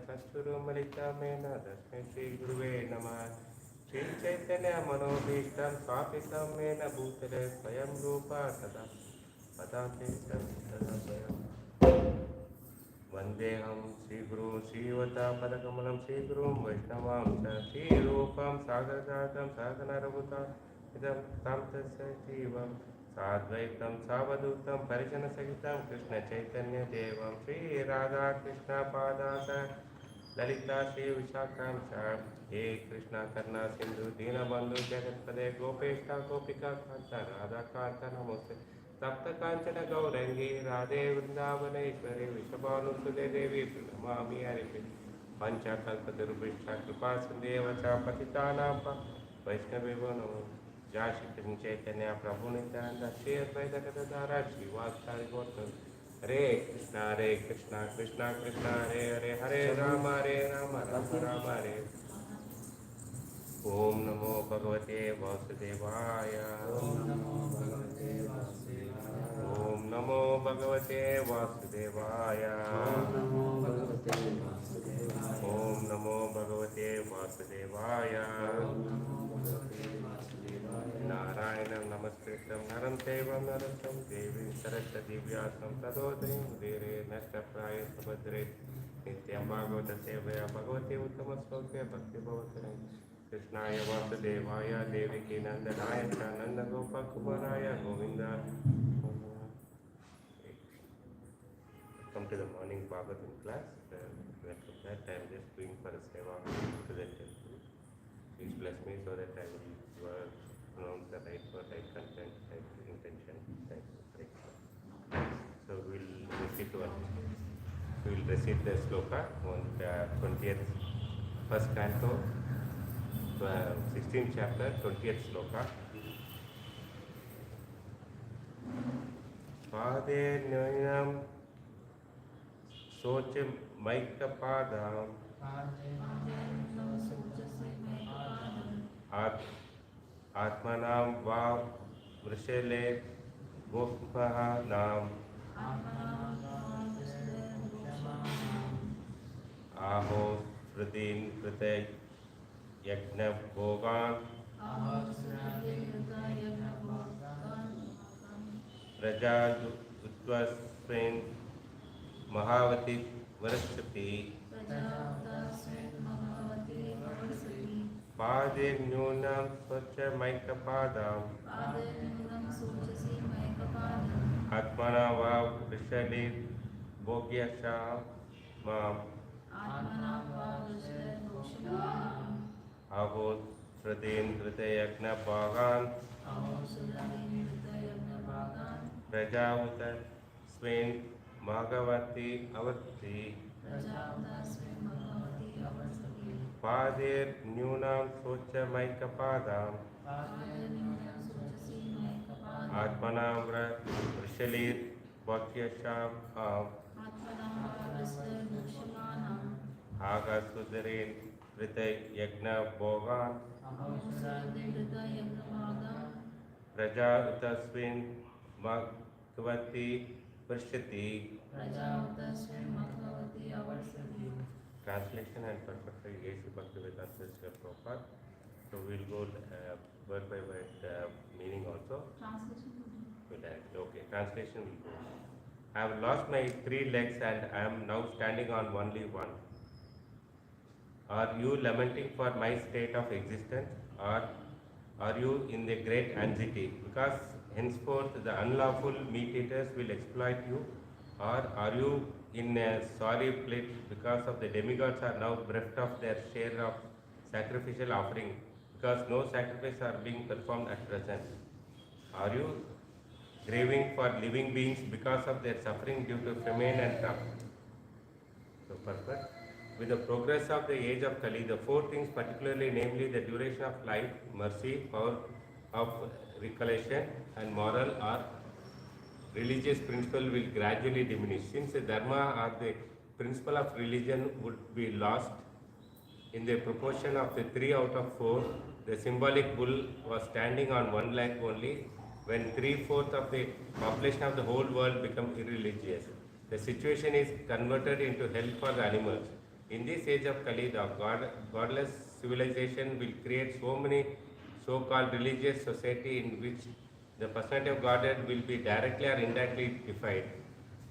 चक्षुरुन्मिलितं तस्मै श्रीगुरुवे नमः। श्रीचैतन्यमनोभीष्टं स्थापितं येन भूतले स्वयं रूपा तदा पदान्तेकं तदा स्वयं वन्देऽहं श्रीगुरुं श्रीवतापदकमलं श्रीगुरुं वैष्णवां च श्रीरूपं सागरजातं साधनरघुतां इदं तं तस्य जीवं साद्वैतं सावधूतं परिजनसहितं कृष्णचैतन्यदेवं श्रीराधाकृष्णपादास ललिता श्रीविशाखां च हे कृष्णा करुणा सिन्धु दीनबन्धु जगत्पदे गोपेष्ठा गोपिका कान्त राधाकान्त नमोऽस्तुते सप्तकाञ्चन गौरङ्गी राधे वृन्दावनेश्वरी वृषभानुसुते देवी प्रणमामि हरिप्रिये पञ्चकल्पतरुभ्यश्च कृपा सिन्धुरेव च पतितानां वैष्णवेभ्यो नमो जय श्री कृष्ण चैतन्य प्रभु नित्यानंद श्री अद्वैत गदाधर श्रीवासादि गौतम हरे कृष्णा कृष्णा कृष्णा हरे हरे हरे राम राम राम हरे। ओम नमो भगवते वासुदेवाय। ओम नमो भगवते वासुदेवाय। ओम नमो भगवते वासुदेवाय। ओम नमो भगवते वासुदेवाय। नारायणं नमस्कृतं नरं चैव नरोत्तमं देवीं सरस्वतीं व्यासं ततो जयमुदीरये नष्टप्राय सुभद्रे नित्यं भागवत सेवया भगवते उत्तमश्लोके भक्तिभवतरे कृष्णाय वासुदेवाय देवकी नंदनाय च नन्दगोपकुमाराय Govind. Come to the morning Bhagavatam class. Welcome that I am just doing for a seva to the temple. Please bless me so that I will pronounce the right word, right content, right intention. Thank you. So we'll recite the sloka on the 20th first canto, 16th chapter, 20th sloka. Pade Nyanam Soch Maikapadam Atmanam Va Vrishele Gophanam Aho Pradin Pratay Yajna Bhogan Raja Utvasmin Mahavati Varashati Pade Nyunam Socha Maikapadam Atmana Va Vrishali Bhogyasha Mam Aho Pradin Pratayagna Bhagan Prajavata Swain Bhagavati Avarti Padir Nyunam Socha Maikapadam Atmanam Vrishalir Bhakyasham Aga Sudarin Vritay Yagna Bhogan Praja Utaswin Bhagavati Vrishati. Translation and perfect Yesu Bhaktivedanta Prabhupada. So we'll go word by word meaning also. Translation. Okay, translation will go. I have lost my 3 legs and I am now standing on only one. Are you lamenting for my state of existence, or are you in the great anxiety? Because henceforth the unlawful meat eaters will exploit you? Or are you in a sorry plight because of the demigods are now bereft of their share of sacrificial offering, because no sacrifice are being performed at present? Are you grieving for living beings because of their suffering due to famine and drought? So purpose. With the progress of the age of Kali, the four things particularly, namely the duration of life, mercy, power of recollection, and moral or religious principle will gradually diminish. Since the dharma or the principle of religion would be lost in the proportion of the 3 out of 4, the symbolic bull was standing on one leg only when 3/4 of the population of the whole world become irreligious. The situation is converted into hell for the animals. In this age of Kali, the godless civilization will create so many so-called religious society in which the personality of Godhead will be directly or indirectly defied.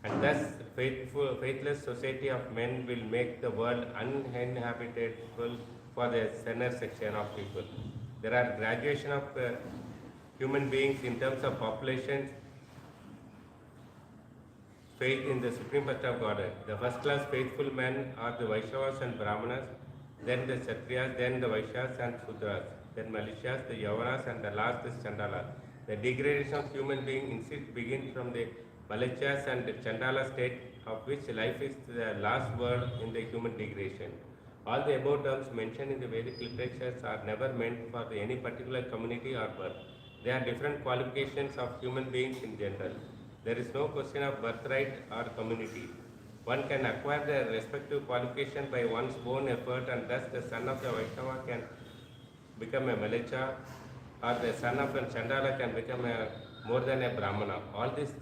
And thus, faithless society of men will make the world uninhabitable for the sinner section of people. There are graduation of human beings in terms of population, faith in the supreme person of Godhead. The first class faithful men are the Vaishnavas and Brahmanas, then the Kshatriyas, then the Vaishyas and Sudras, then Malishas, the Yavanas, and the last is Chandalas. The degradation of human being instead begins from the Malachas and the Chandala state, of which life is the last word in the human degradation. All the above terms mentioned in the Vedic literatures are never meant for any particular community or birth. They are different qualifications of human beings in general. There is no question of birthright or community. One can acquire their respective qualification by one's own effort, and thus the son of the Vaishnava can become a Malacha, or the son of a Chandala can become more than a Brahmana. All these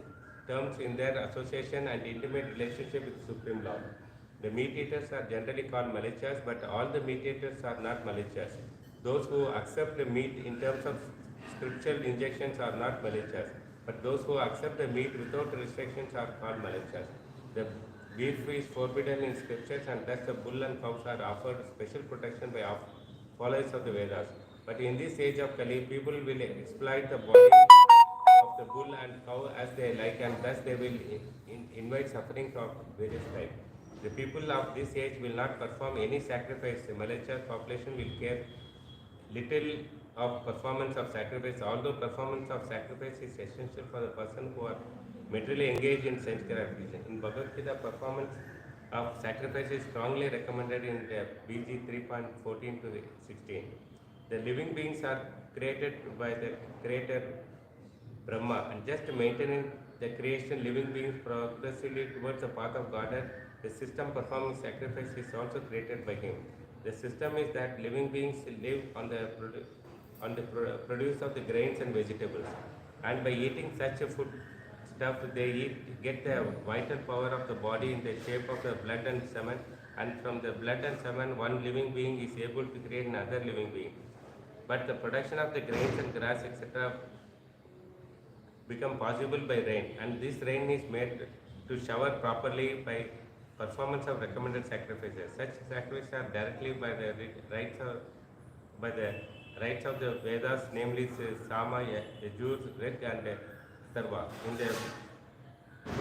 terms in their association and intimate relationship with Supreme Lord. The meat eaters are generally called Malachas, but all the meat eaters are not Malachas. Those who accept the meat in terms of scriptural injections are not Malachas, but those who accept the meat without restrictions are called Malachas. The beef is forbidden in scriptures, and thus the bull and cows are offered special protection by followers of the Vedas. But in this age of Kali, people will exploit the body of the bull and cow as they like, and thus they will invite suffering of various types. The people of this age will not perform any sacrifice. The Malacha population will care little of performance of sacrifice, although performance of sacrifice is essential for the person who are materially engaged in sense gratification. In Bhagavad Gita, performance of sacrifice is strongly recommended in the BG 3.14 to 16. The living beings are created by the Creator Brahma, and just maintaining the creation, living beings progressively towards the path of Godhead. The system performing sacrifice is also created by Him. The system is that living beings live on the produce of the grains and vegetables, and by eating such a food stuff, they get the vital power of the body in the shape of the blood and semen, and from the blood and semen, one living being is able to create another living being. But the production of the grains and grass, etc., become possible by rain, and this rain is made to shower properly by performance of recommended sacrifices. Such sacrifices are directly by the rights of the Vedas, namely Sama, Yajur, Rig, and Sarva. In the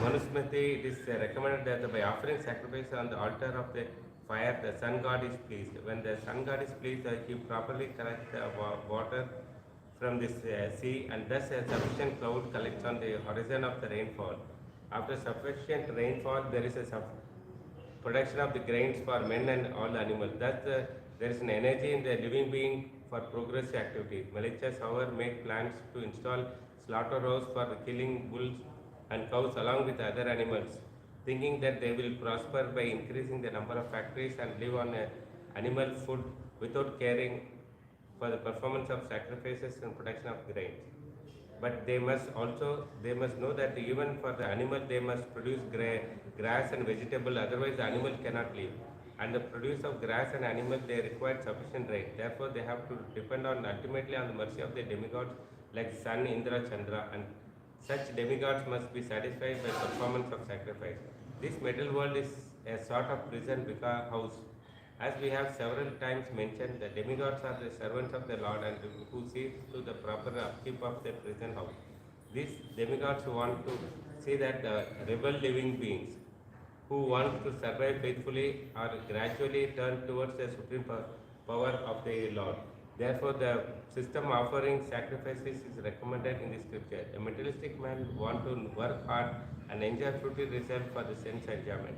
Manusmriti, it is recommended that by offering sacrifice on the altar of the fire, the sun god is pleased. When the sun god is pleased, he properly collects the water from this sea, and thus a sufficient cloud collects on the horizon of the rainfall. After sufficient rainfall, there is a production of the grains for men and all animals. Thus, there is an energy in the living being for progressive activities. Malachas, however, make plans to install slaughterhouses for killing bulls and cows along with other animals, thinking that they will prosper by increasing the number of factories and live on animal food without caring for the performance of sacrifices and production of grains. But they must know that even for the animal they must produce grass and vegetable, otherwise the animal cannot live. And the produce of grass and animal, they require sufficient rain. Therefore they have to depend ultimately on the mercy of the demigods like Sun, Indra, Chandra, and such demigods must be satisfied by performance of sacrifice. This material world is a sort of prison house. As we have several times mentioned, the demigods are the servants of the Lord and who sees to the proper upkeep of the prison house. These demigods want to see that rebel living beings who want to survive faithfully are gradually turned towards the supreme power of the Lord. Therefore, the system offering sacrifices is recommended in the scripture. A materialistic man wants to work hard and enjoy fruitful result for the sense enjoyment.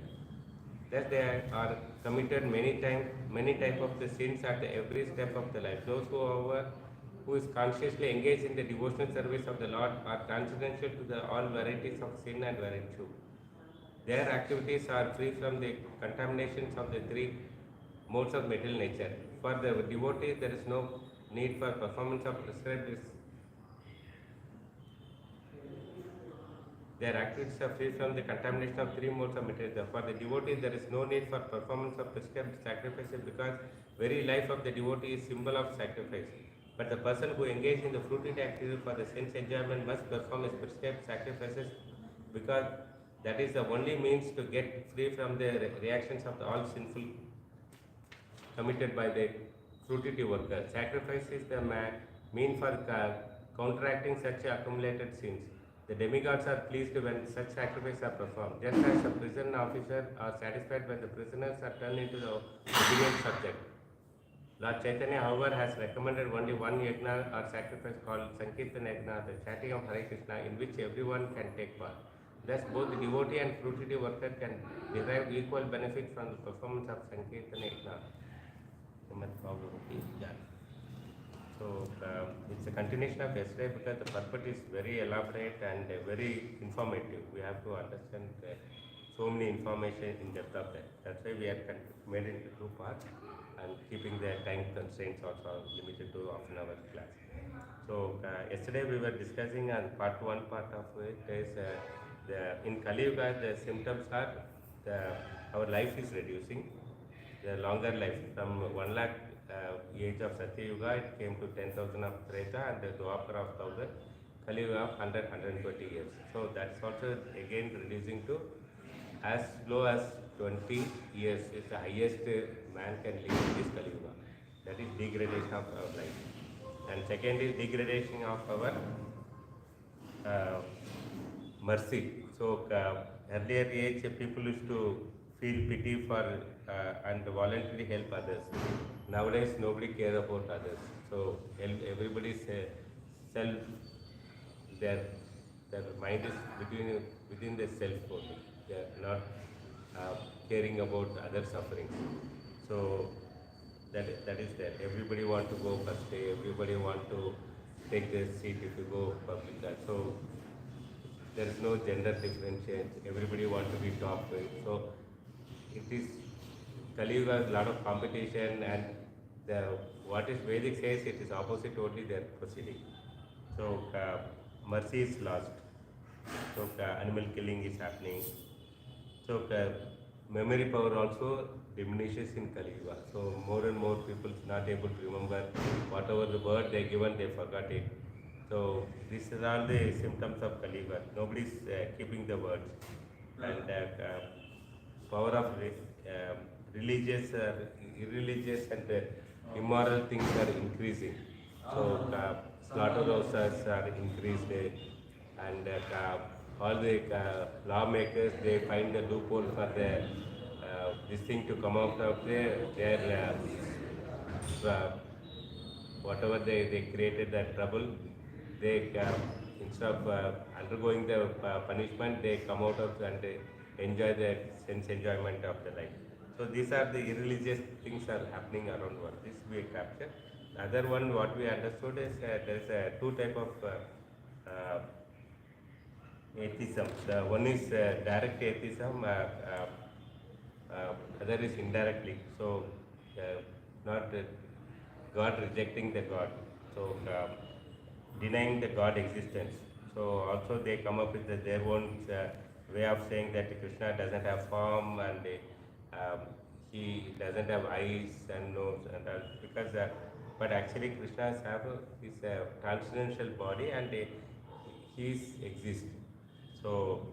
Thus, they are committed many types of the sins at every step of the life. Those who is consciously engaged in the devotional service of the Lord are transcendental to the all varieties of sin and virtue. Their activities are free from the contaminations of the three modes of material nature. For the devotee, there is no need for performance of prescribed. Their activities are free from the contamination of three modes of material. For the devotee, there is no need for performance of prescribed sacrifices because very life of the devotee is symbol of sacrifice. But the person who engages in the fruitive activity for the sense enjoyment must perform his prescribed sacrifices because that is the only means to get free from the reactions of all sinful committed by the fruitive worker. Sacrifice is the mean for counteracting such accumulated sins. The demigods are pleased when such sacrifices are performed. Just as a prison officer are satisfied when the prisoners are turned into the obedient subject. Lord Chaitanya, however, has recommended only one yajna or sacrifice called Sankirtan Yajna, the chanting of Hare Krishna, in which everyone can take part. Thus, both the devotee and fruitive worker can derive equal benefit from the performance of Sankirtan Yajna. Srimad Bhagavatam. So, it's a continuation of yesterday because the purport is very elaborate and very informative. We have to understand so many information in depth of that. That's why we have made it into two parts and keeping the time constraints also limited to half an hour class. So, yesterday we were discussing on part one part of it is in Kali Yuga the symptoms are our life is reducing, the longer life from 1 lakh age of Satya Yuga it came to 10,000 of Treta and the Dwapara of 1,000, Kali Yuga of 120 years. So that's also again reducing to as low as 20 years is the highest man can live in this Kali Yuga. That is degradation of our life. And second is degradation of our mercy. So earlier age people used to feel pity for and voluntarily help others. Nowadays nobody cares about others. So everybody is self. Their mind is within the self only. They are not caring about other sufferings. So that is there. Everybody want to go first day. Everybody want to take their seat if you go public. So there is no gender differentiation. Everybody want to be top. So it is Kali Yuga, a lot of competition, and what is Vedic says it is opposite only they are proceeding. So mercy is lost. So animal killing is happening. So memory power also diminishes in Kali Yuga. So more and more people not able to remember whatever the word they given, they forgot it. So these are all the symptoms of Kali Yuga. Nobody is keeping the words, and power of religious, irreligious, and immoral things are increasing. So slaughterhouses are increased, and all the lawmakers they find the loophole for this thing to come out of their whatever they created that trouble. They instead of undergoing the punishment, they come out of and they enjoy the sense enjoyment of the life. So these are the irreligious things are happening around world. This we capture. The other one, what we understood is there is two type of atheism. The one is direct atheism, other is indirectly. So not God rejecting the God. So denying the God existence. So also they come up with their own way of saying that Krishna doesn't have form and he doesn't have eyes and nose and all because but actually Krishna is a transcendental body and he exists. So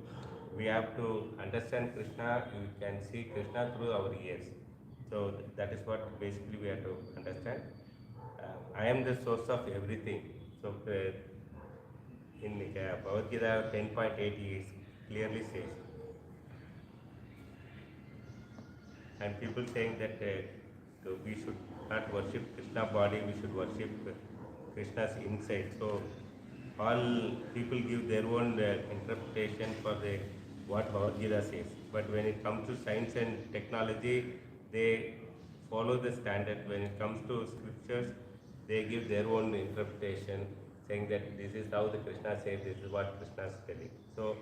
we have to understand Krishna. You can see Krishna through our ears. So that is what basically we have to understand. I am the source of everything. So in Bhagavad Gita 10.8 he clearly says, and people saying that we should not worship Krishna body, we should worship Krishna's inside. So all people give their own interpretation for what Bhagavad Gita says. But when it comes to science and technology, they follow the standard. When it comes to scriptures, they give their own interpretation, saying that this is how the Krishna says, this is what Krishna is telling. So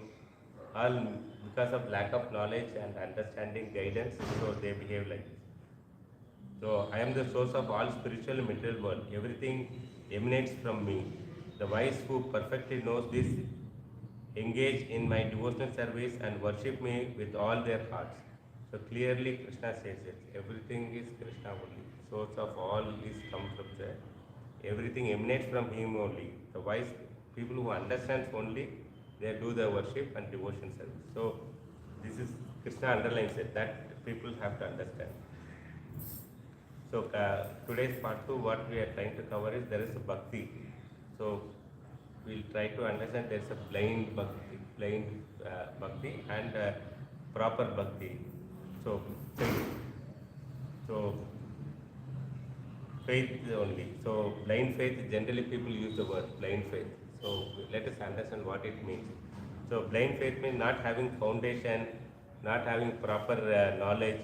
all because of lack of knowledge and understanding guidance, so they behave like this. So I am the source of all spiritual and material world. Everything emanates from me. The wise who perfectly knows this engage in my devotional service and worship me with all their hearts. So clearly Krishna says it. Everything is Krishna only. Source of all is come from there. Everything emanates from him only. The wise people who understand only, they do the worship and devotion service. So this is Krishna underlines it, that people have to understand. So today's part 2, what we are trying to cover is there is a bhakti. So we'll try to understand there is a blind bhakti and proper bhakti. So faith only. So blind faith, generally people use the word blind faith. So let us understand what it means. So blind faith means not having foundation, not having proper knowledge,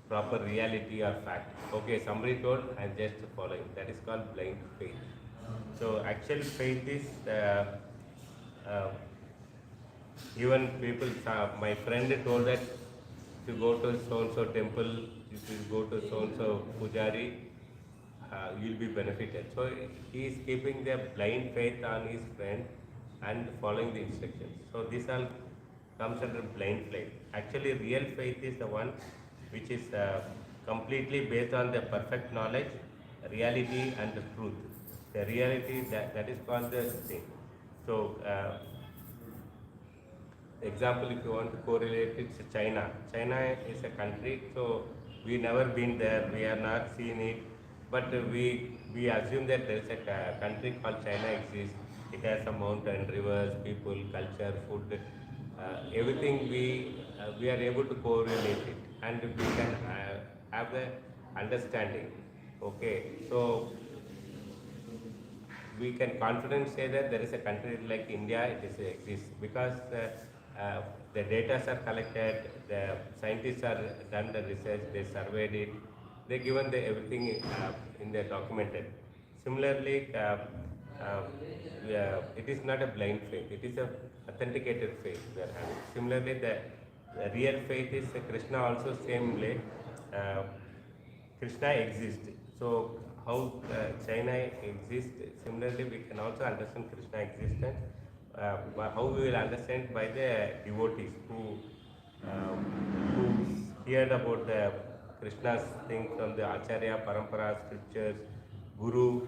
proper reality or fact. Okay, somebody told, I am just following. That is called blind faith. So actual faith is even people. My friend told that if you go to so and so temple, if you go to so and so pujari, you will be benefited. So he is keeping the blind faith on his friend and following the instructions. So this all comes under blind faith. Actually, real faith is the one which is completely based on the perfect knowledge, reality and the truth. The reality, that is called the thing. So example, if you want to correlate it to China. China is a country, so we never been there, we are not seen it, but we assume that there is a country called China exists. It has a mountain, rivers, people, culture, food, everything we are able to correlate it, and we can have the understanding. Okay, so we can confidently say that there is a country like India, it is exists because the data are collected, the scientists are done the research, they surveyed it, they given the everything in the documented. Similarly, it is not a blind faith; it is a authenticated faith we are having. Similarly, the real faith is Krishna also same way. Krishna exists. So how China exists, similarly we can also understand Krishna existence. How we will understand by the devotees who heard about the Krishna's thing from the Acharya, Parampara, scriptures, Guru.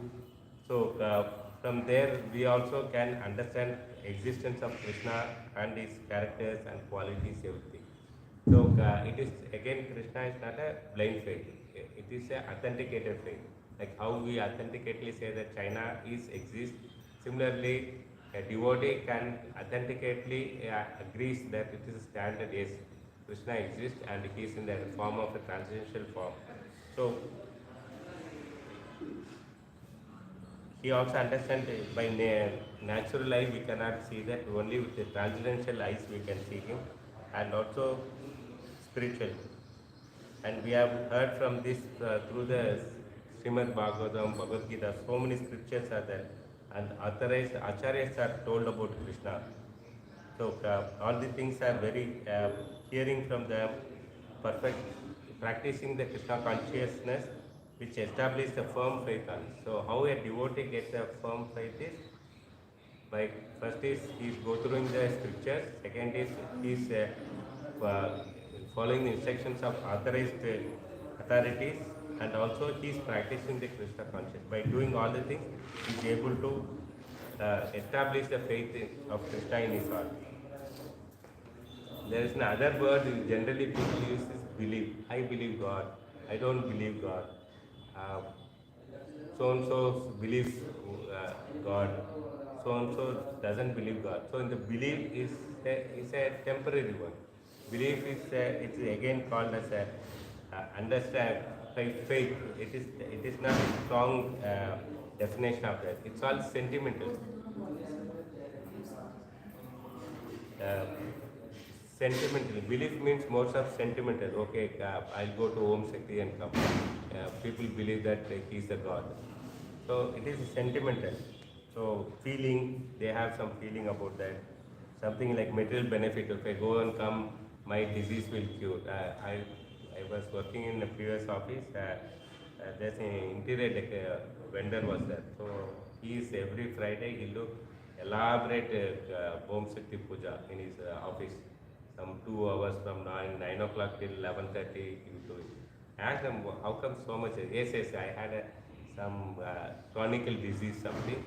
So from there we also can understand existence of Krishna and his characters and qualities, everything. So it is again, Krishna is not a blind faith. It is a authenticated faith. Like how we authenticately say that China exists. Similarly, a devotee can authenticately agrees that it is a standard, yes, Krishna exists and he is in the form of a transcendental form. So he also understands by natural eye we cannot see that, only with the transcendental eyes we can see him, and also spiritual. And we have heard from this through the Srimad Bhagavatam, Bhagavad Gita, so many scriptures are there, and authorized acharyas are told about Krishna. So all these things are very hearing from them, perfect, practicing the Krishna consciousness, which establishes a firm faith on. So how a devotee gets a firm faith is by first is he is go through the scriptures, second is he is following the instructions of authorized authorities, and also he is practicing the Krishna consciousness. By doing all the things, he is able to establish the faith of Krishna in his heart. There is another word generally people use is believe. I believe God. I don't believe God. So and so believes God. so and so doesn't believe God. So in the belief is a temporary one. Belief it's again called as a understand faith. It is not a strong definition of that. It's all sentimental. Uh, Sentimental belief means most of sentimental. Okay, I'll go to Om Shakti and come. People believe that he is a god. So it is sentimental. So feeling, they have some feeling about that. Something like material benefit. If I go and come, my disease will cure. I was working in a previous office. There's an interior vendor was there. So he is every Friday he look elaborate Om Shakti puja in his office. Some 2 hours from 9 o'clock till 11:30 you do it. Ask them how come so much? Yes, I had some chronic disease something.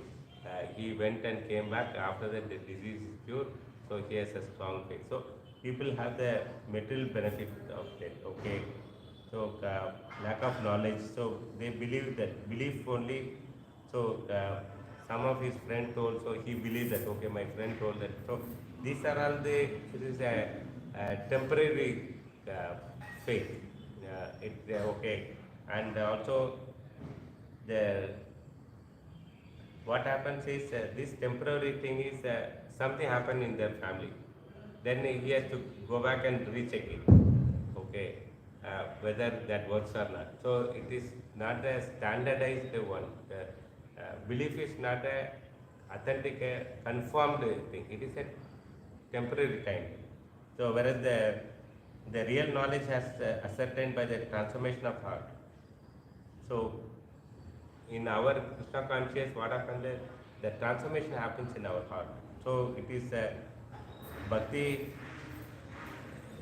He went and came back after that the disease is cured. So he has a strong faith. So people have the material benefit of that. Okay. So lack of knowledge. So they believe that belief only. So some of his friends told. So he believed that. Okay, my friend told that. So these are all this is a temporary faith. Okay, and also the what happens is this temporary thing is something happened in their family. Then he has to go back and recheck it. Okay, whether that works or not. So it is not a standardized one. Belief is not a authentic, confirmed thing. It is a temporary kind. So whereas the real knowledge has ascertained by the transformation of heart. So in our Krishna conscious, what happens is the transformation happens in our heart. So it is bhakti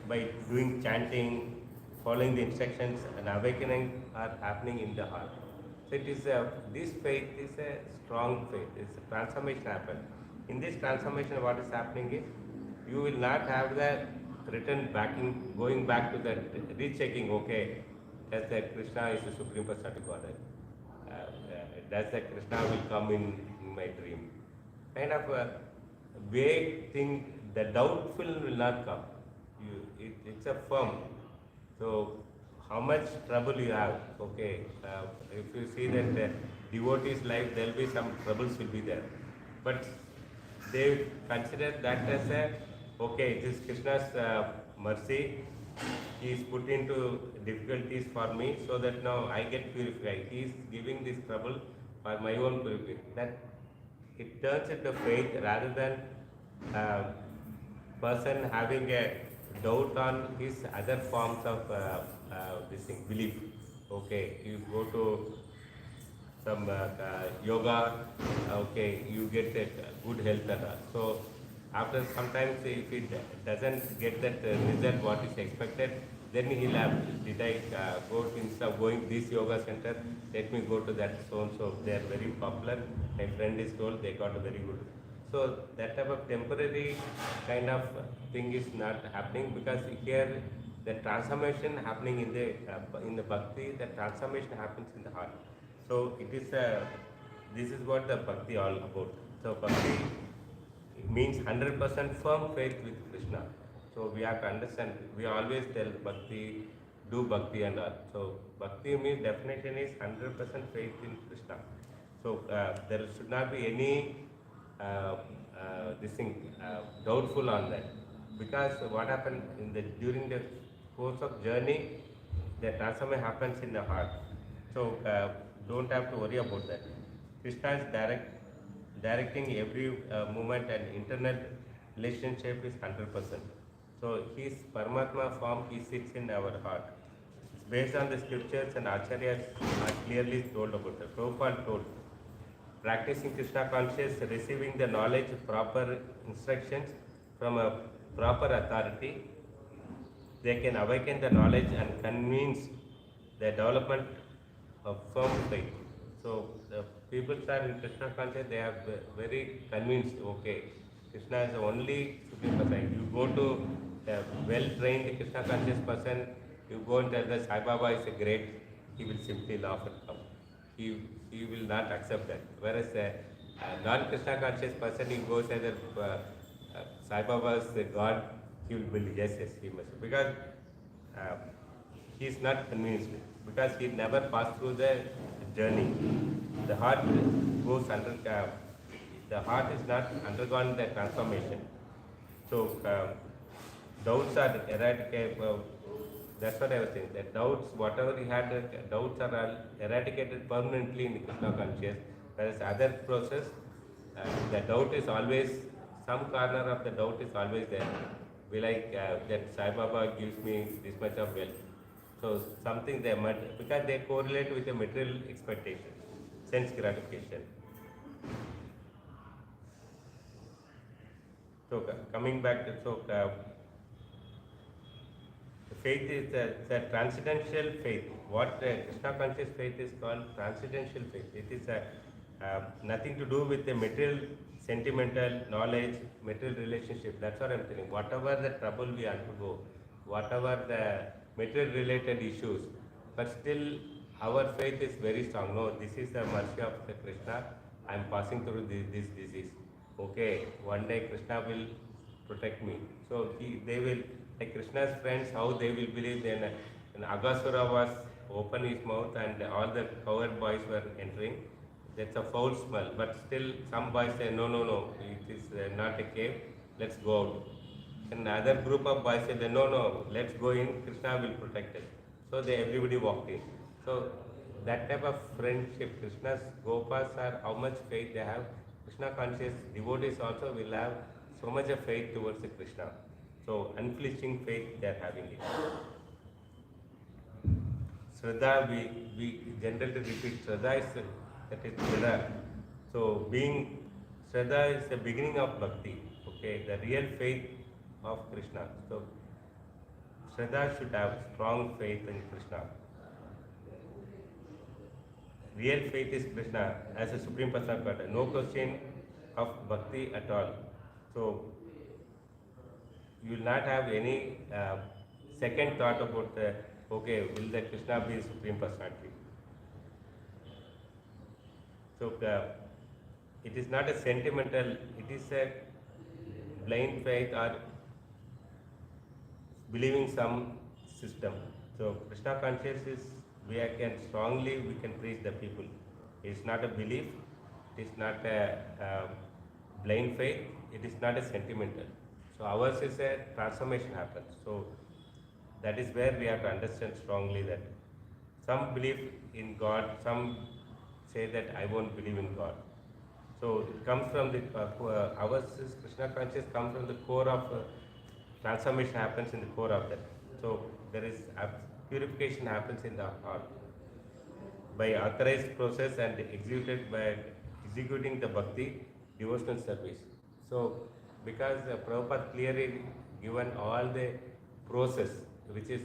by doing chanting, following the instructions, and awakening are happening in the heart. So it is this faith is a strong faith. It's a transformation happen. In this transformation, what is happening is you will not have the return backing, going back to the rechecking. Okay, does the Krishna is the Supreme Personality Godhead? Does the Krishna will come in my dream? Kind of a vague thing. The doubtful will not come. It's a firm. So how much trouble you have? Okay, if you see that devotee's life, there will be some troubles will be there, but they consider that as a okay. It is Krishna's mercy. He is put into difficulties for me so that now I get purified. He is giving this trouble for my own purification. That it turns into faith rather than person having a doubt on his other forms of this thing, belief. Okay, you go to some yoga, okay, you get a good health and all. So after sometimes if it doesn't get that result what is expected, then he'll have, did I go instead of going this yoga center, let me go to that so and so. They are very popular. My friend is told they got a very good. So that type of temporary kind of thing is not happening because here the transformation happening in the bhakti, the transformation happens in the heart. So it is this is what the bhakti all about. So bhakti means 100% firm faith with Krishna. So we have to understand. We always tell bhakti, do bhakti and all. So bhakti means definition is 100% faith in Krishna. So there should not be any this thing doubtful on that, because what happened during the course of journey, the transformation happens in the heart. So don't have to worry about that. Krishna is directing every movement, and internal relationship is 100%. So his Paramatma form, he sits in our heart. It's based on the scriptures and acharyas are clearly told about that. Prabhupada told, practicing Krishna consciousness, receiving the knowledge, proper instructions from a proper authority, they can awaken the knowledge and convince the development of firm faith. So the people are in Krishna consciousness, they are very convinced, okay, Krishna is the only Supreme Person. You go to a well-trained Krishna conscious person, you go and tell that Sai Baba is a great, he will simply laugh and come. He will not accept that. Whereas Non-Krishna conscious person, he goes as a Sai Baba's God, he will believe, yes, yes, he must. Because uh, he is not convinced, because he never passed through the journey. The heart goes under, the heart is not undergone the transformation. So doubts are eradicated. That's what I was saying. The doubts, whatever he had, doubts are all eradicated permanently in the Krishna conscious. Whereas other process, the doubt is always, some corner of the doubt is always there. Be like that Sai Baba gives me this much of wealth. So something they might, because they correlate with the material expectation, sense gratification. So coming back to faith is a transcendental faith. What Krishna conscious faith is called transcendental faith. It is nothing to do with the material, sentimental knowledge, material relationship. That's what I'm telling. Whatever the trouble we undergo, whatever the material related issues, but still our faith is very strong. No, this is the mercy of the Krishna. I'm passing through this disease. Okay, one day Krishna will protect me. So they will, like Krishna's friends, how they will believe. Then Agasura was open his mouth and all the coward boys were entering. That's a foul smell. But still some boys say, no, no, no, it is not a cave, let's go out. And other group of boys said, no, no, let's go in, Krishna will protect us. So everybody walked in. So that type of friendship, Krishna's Gopas are how much faith they have. Krishna conscious devotees also will have so much of faith towards the Krishna. So unflinching faith they are having it. Shraddha, we generally repeat, Shraddha is, that is Shraddha. So being, Shraddha is the beginning of Bhakti, okay, the real faith of Krishna. So Shraddha should have strong faith in Krishna. Real faith is Krishna as a Supreme Personality of Godhead. No question of Bhakti at all. So you will not have any second thought about the, okay, will the Krishna be Supreme Personality? So it is not a sentimental, it is a blind faith or believing some system. So Krishna conscious is, we can preach the people. It is not a belief, it is not a blind faith, it is not a sentimental. So ours is a transformation happens. So that is where we have to understand strongly that some believe in God, some say that I won't believe in God. So it comes from the, ours is Krishna conscious comes from the core of, transformation happens in the core of that. So there is purification happens in the heart by authorized process and executed by executing the bhakti devotional service. So because Prabhupada clearly given all the process which is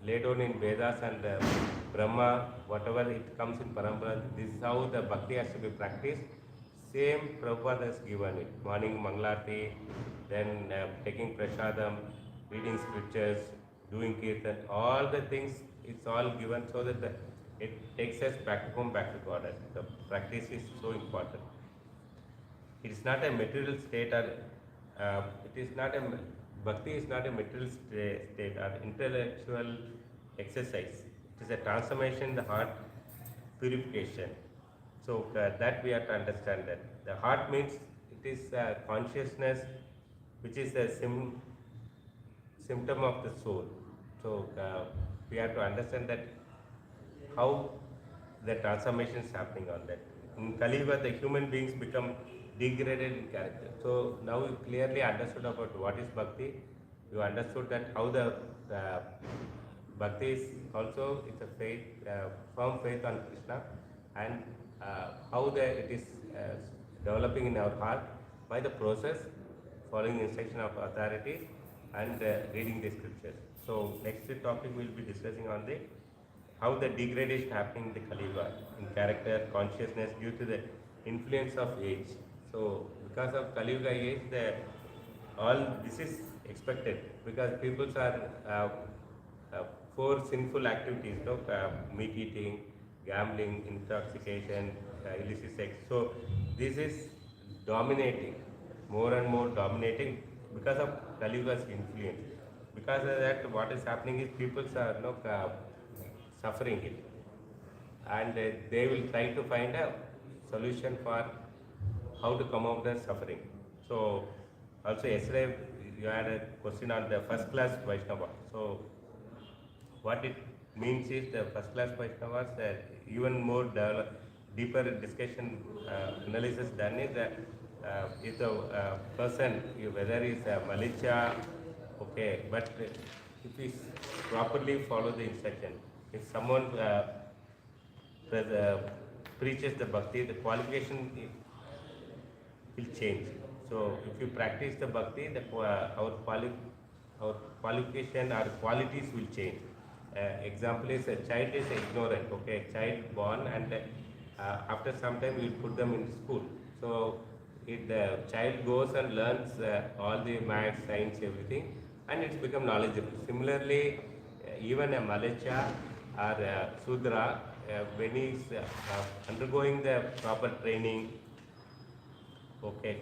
laid down in Vedas and Brahma, whatever it comes in Parampara, this is how the bhakti has to be practiced. Same Prabhupada has given it. Morning Mangalarti, then taking prasadam, reading scriptures, doing kirtan, all the things, it's all given so that it takes us back home, back to God. The practice is so important. It is not a material state, or it is not a, bhakti is not a material state or intellectual exercise. It is a transformation in the heart, purification. So that we have to understand that. The heart means it is consciousness which is the symptom of the soul. So we have to understand that how the transformation is happening on that. In Kali Yuga, the human beings become degraded in character. So now you clearly understood about what is bhakti. You understood that how the bhakti is also, it's a faith, firm faith on Krishna, and how it is developing in our heart by the process, following instruction of authorities and reading the scriptures. So next topic we'll be discussing on the how the degradation happening in the Kali Yuga in character, consciousness due to the influence of age. So because of Kali Yuga age, all this is expected because people are for sinful activities, meat eating, gambling, intoxication, illicit sex. So this is dominating, more and more dominating because of Kali Yuga's influence. Because of that, what is happening is people are suffering it, and they will try to find a solution for how to come out of the suffering. So also yesterday you had a question on the first class Vaishnava. So what it means is the first class Vaishnavas, even more deeper discussion analysis done is that if the person, whether he's a Malicha, okay, but if he properly follow the instruction, if someone preaches the bhakti, the qualification will change. So if you practice the bhakti, our qualification, our qualities will change. Example is a child is ignorant, okay, child born, and after some time we put them in school. So if the child goes and learns all the maths, science, everything, and it's become knowledgeable. Similarly, even a Malacha or a Sudra, when he's undergoing the proper training, okay,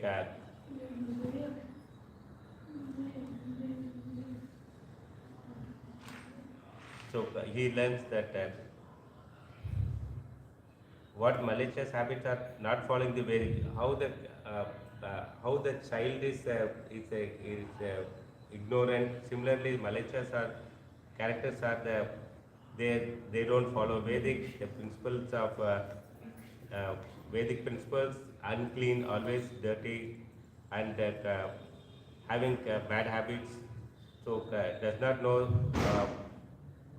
so he learns that what malicious habits are not following the way, how the child is ignorant. Similarly, malicious are characters are they don't follow Vedic principles of Vedic principles, unclean, always dirty, and having bad habits. So does not know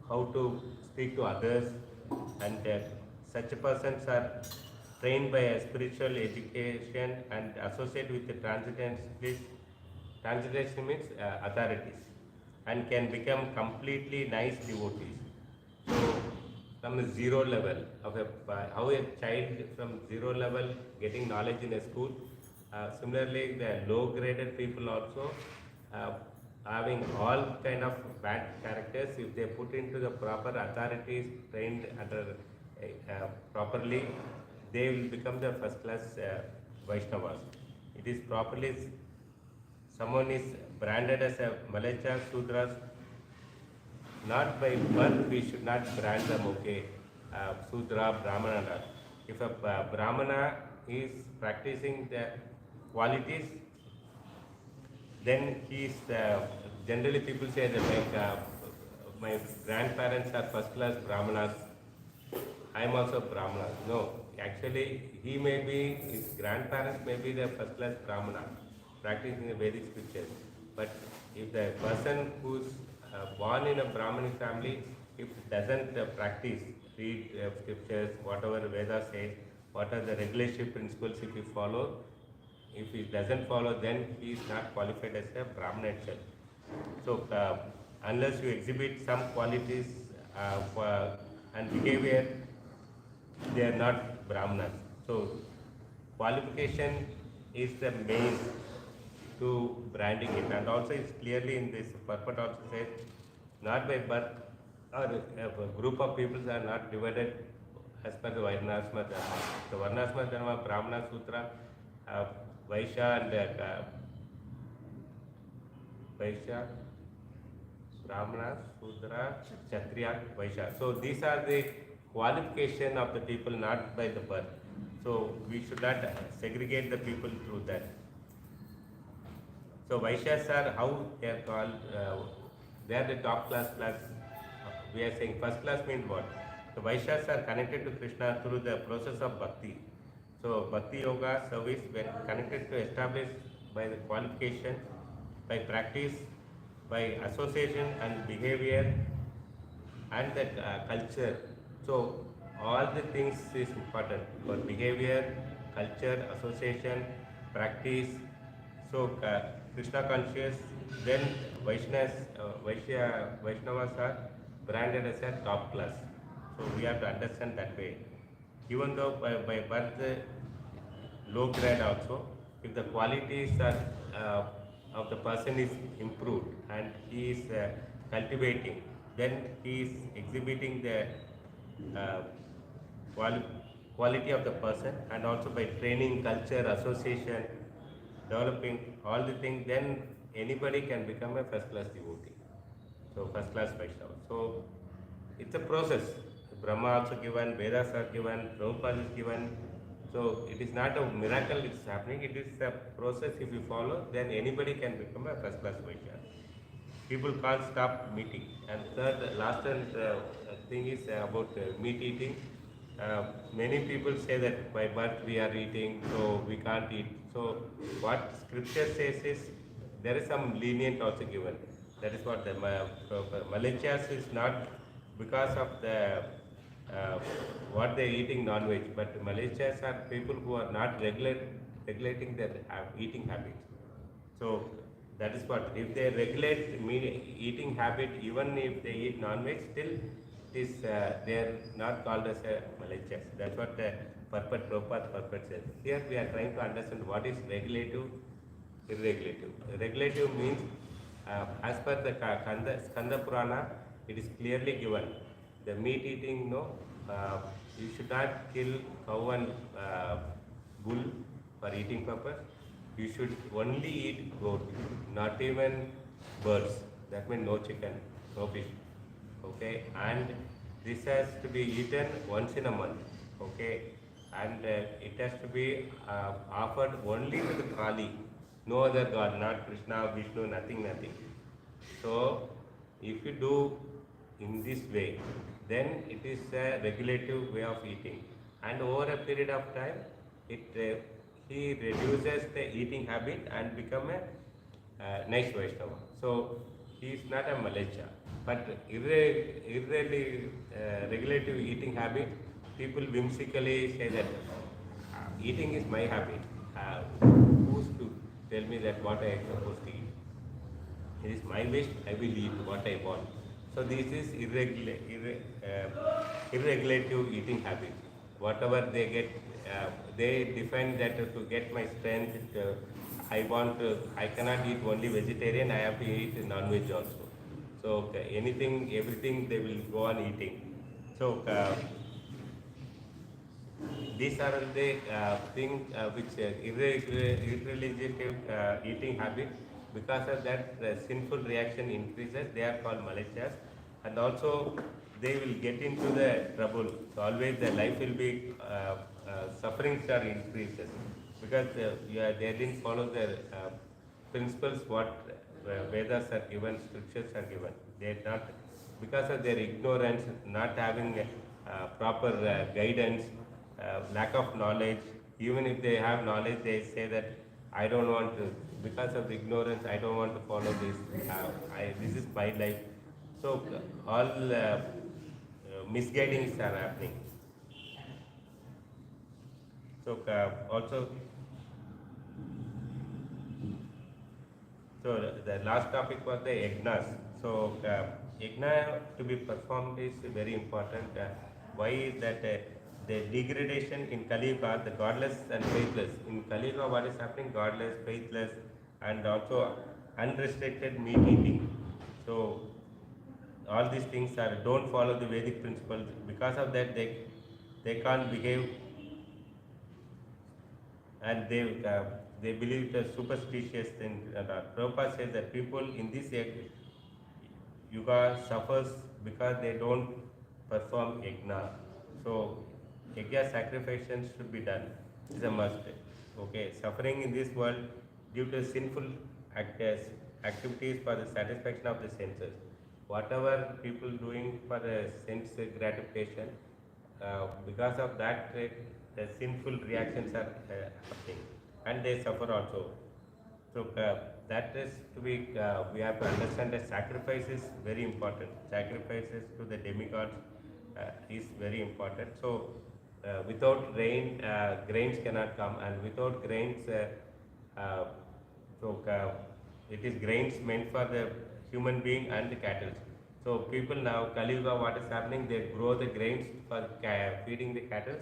how to speak to others, and such persons are trained by a spiritual education and associate with the transcendentalist. Transcendentalist means authorities, and can become completely nice devotees. So from the zero level of how a child from zero level getting knowledge in a school. Similarly, the low graded people also having all kind of bad characters, if they put into the proper authorities trained under properly, they will become the first class Vaishnavas. It is properly, someone is branded as a Malacha Sudras, not by birth we should not brand them, okay, Sudra, Brahmana. If a Brahmana is practicing the qualities, then he is, generally people say that like my grandparents are first class Brahmanas, I am also Brahmana. No, actually he may be, his grandparents may be the first class Brahmana, practicing the Vedic scriptures. But if the person who's born in a Brahmanic family, if doesn't practice, read scriptures, whatever Veda says, what are the regulatory principles if he follow, if he doesn't follow, then he is not qualified as a Brahmana itself. So unless you exhibit some qualities and behavior, they are not Brahmanas. So qualification is the main to branding it, and also it's clearly in this purport also says, not by birth, or a group of people are not divided as per the Varnasma Dharma. The Varnasma Dharma, Brahmana Sutra, Vaishya and Vaishya, Brahmana, Sudra, Kshatriya, Vaishya. So these are the qualification of the people, not by the birth. So we should not segregate the people through that. So Vaishyas are how they are called, they are the top class. We are saying first class means what? The Vaishyas are connected to Krishna through the process of bhakti. So bhakti yoga service, when connected to establish by the qualification, by practice, by association and behavior, and the culture. So all the things is important for behavior, culture, association, practice. So Krishna conscious, then Vaishnavas are branded as a top class. So we have to understand that way. Even though by birth low grade also, if the qualities are of the person is improved and he is cultivating, then he is exhibiting the quality of the person, and also by training, culture, association, developing all the things, then anybody can become a first class devotee. So first class Vaishnava. So it's a process. Brahma also given, Vedas are given, Prabhupada is given. So it is not a miracle it's happening, it is a process. If you follow, then anybody can become a first class Vaishnava. People can't stop meat eating. And third, last thing is about meat eating. Many people say that by birth we are eating, so we can't eat. So what scripture says is there is some lenient also given. That is what the Malaysians is not because of the what they are eating non-veg, but Malaysians are people who are not regulating their eating habits. So that is what, if they regulate eating habit, even if they eat non-veg, still they are not called as a malicious. That's what Prabhupada purport says. Here we are trying to understand what is regulative, irregulative. Regulative means, as per the Skanda Purana, it is clearly given. The meat eating, you should not kill cow and bull for eating purpose. You should only eat goat, not even birds. That means no chicken, no fish. Okay, and this has to be eaten once in a month. Okay, and it has to be offered only to the Kali, no other god, not Krishna, Vishnu, nothing. So, if you do in this way, then it is a regulative way of eating, and over a period of time, he reduces the eating habit and become a nice Vaishnava. So he is not a Malaysia, but regulative eating habit, people whimsically say that eating is my habit. Who's to tell me that what I am supposed to eat? It is my wish, I will eat what I want. So this is irregulative eating habit. Whatever they get, they define that to get my strength. I cannot eat only vegetarian. I have to eat non-veg also. So everything they will go on eating. So these are the things which irreligious eating habit. Because of that, the sinful reaction increases. They are called malicious, and also they will get into the trouble. So always the life will be sufferings are increases because they didn't follow the principles what Vedas are given, scriptures are given. They not, because of their ignorance, not having proper guidance, lack of knowledge. Even if they have knowledge, they say that I don't want to, because of ignorance, I don't want to follow this. This is my life. So all misguidings are happening. So also, so the last topic was the yagnas. So yagna to be performed is very important. Why is that? The degradation in Kali Yuga, the godless and faithless. In Kali Yuga, what is happening? Godless, faithless, and also unrestricted meat eating. So all these things don't follow the Vedic principles. Because of that, they can't behave, and they believe the superstitious thing. Prabhupada says that people in this yuga suffers because they don't perform yagna. So yajna sacrifices should be done. It's a must. Okay, suffering in this world due to sinful activities for the satisfaction of the senses. Whatever people doing for the sense gratification, because of that, the sinful reactions are happening, and they suffer also. So that is to be. We have to understand that sacrifice is very important. Sacrifices to the demigods is very important. So without rain, grains cannot come, and without grains, it is grains meant for the human being and the cattle. So people now, Kali Yuga, what is happening? They grow the grains for feeding the cattle,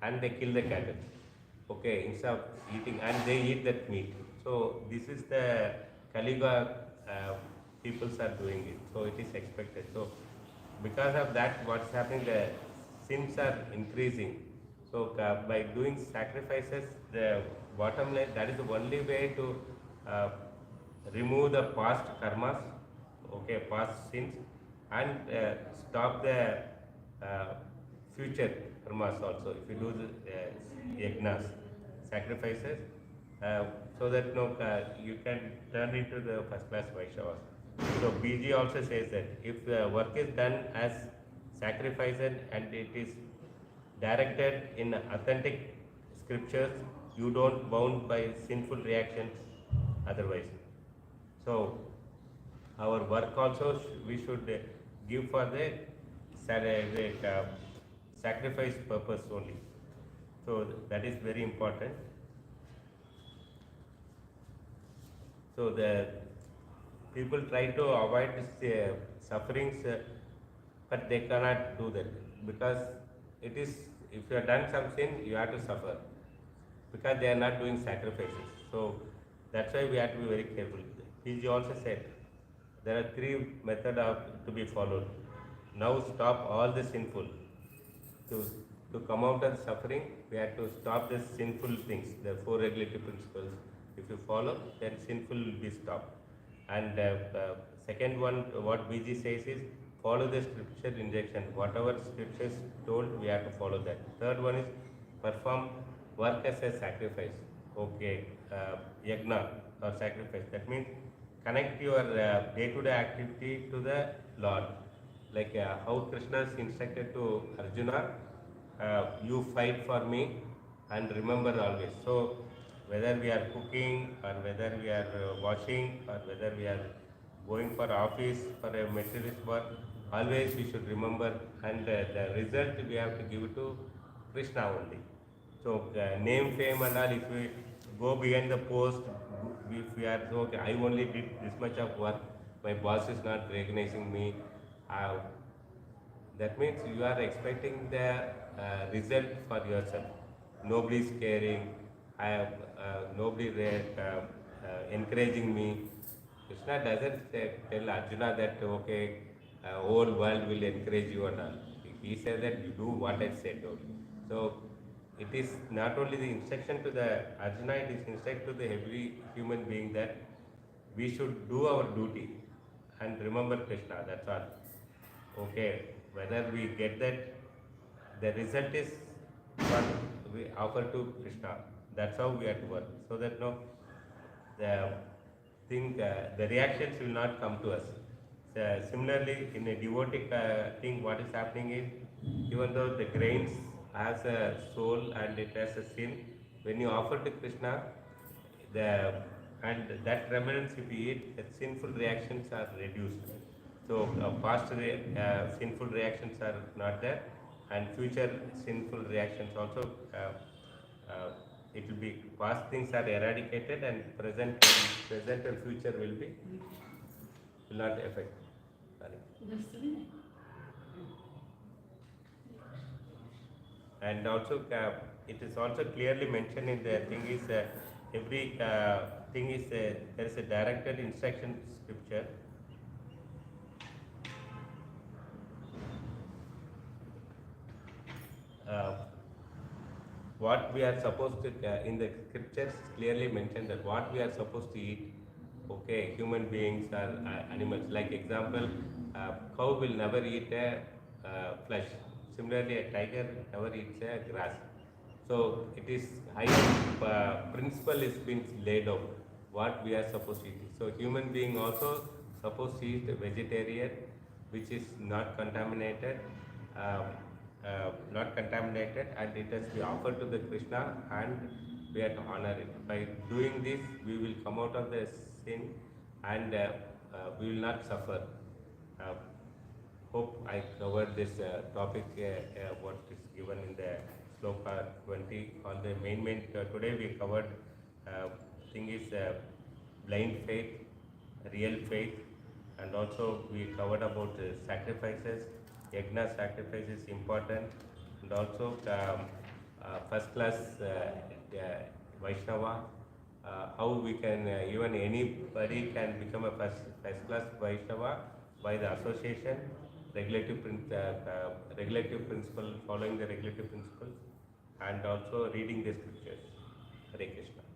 and they kill the cattle. Okay, instead of eating, and they eat that meat. So this is the Kali Yuga peoples are doing it. So it is expected. So because of that, what's happening? The sins are increasing. So by doing sacrifices, the bottom line, that is the only way to uh, remove the past karmas, okay, past sins, and stop the uh, future karmas also. If you do the yagnas, sacrifices, uh, so that no, you can turn into the first class Vaishnavas. So BG also says that if the work is done as sacrifice and it is directed in authentic scriptures, you don't bound by sinful reactions otherwise. So our work also we should give for the sacrifice purpose only. So that is very important. So the people try to avoid sufferings, but they cannot do that because it is, if you have done some sin, you have to suffer because they are not doing sacrifices. So that's why we have to be very careful. He also said there are three methods to be followed. Now stop all the sinful. To, to come out of suffering, we have to stop the sinful things, the four regulative principles. If you follow, then sinful will be stopped. And second one, what BG says is follow the scripture injection. Whatever scriptures told, we have to follow that. Third one is perform work as a sacrifice. Okay, yagna or sacrifice. That means connect your day-to-day activity to the Lord. Like how Krishna is instructed to Arjuna, you fight for me and remember always. So whether we are cooking or whether we are washing or whether we are going for office for a materialist work, always we should remember, and the result we have to give it to Krishna only. So name, fame and all, if we go behind the post, if we are so, okay, I only did this much of work, my boss is not recognizing me, uh, that means you are expecting the result for yourself. Nobody is caring. I have nobody encouraging me. Krishna doesn't tell Arjuna that okay, whole world will encourage you and all. He said that you do what I said only. So it is not only the instruction to the Arjuna, it is instruction to the every human being that we should do our duty and remember Krishna. That's all. Okay, whether we get that, the result is what we offer to Krishna. That's how we have to work. So that no, the thing, the reactions will not come to us. Similarly, in a devotee thing, what is happening is, even though the grains has a soul and it has a sin, when you offer to Krishna, the and that remnants if you eat, the sinful reactions are reduced. So past sinful reactions are not there, and future sinful reactions also. It will be, past things are eradicated, and present and future will not affect. Sorry. And also it is also clearly mentioned in the thing is every thing is there is a directed instruction scripture. What we are supposed to, in the scriptures clearly mentioned that what we are supposed to eat. Okay, human beings or animals. Like example, cow will never eat a flesh. Similarly, a tiger never eats a grass. So it is high principle is being laid out what we are supposed to eat. So human being also supposed to eat vegetarian, which is not contaminated. Not contaminated, and it has to be offered to the Krishna, and we have to honor it. By doing this, we will come out of the sin, and we will not suffer. Hope I covered this topic, what is given in the sloka 20 on the main. Today we covered thing is blind faith, real faith, and also we covered about sacrifices. Yagna sacrifice is important, and also first class Vaishnava, how we can, even anybody can become a first class Vaishnava by the association, regulative principle, following the regulative principles, and also reading the scriptures. Hare Krishna.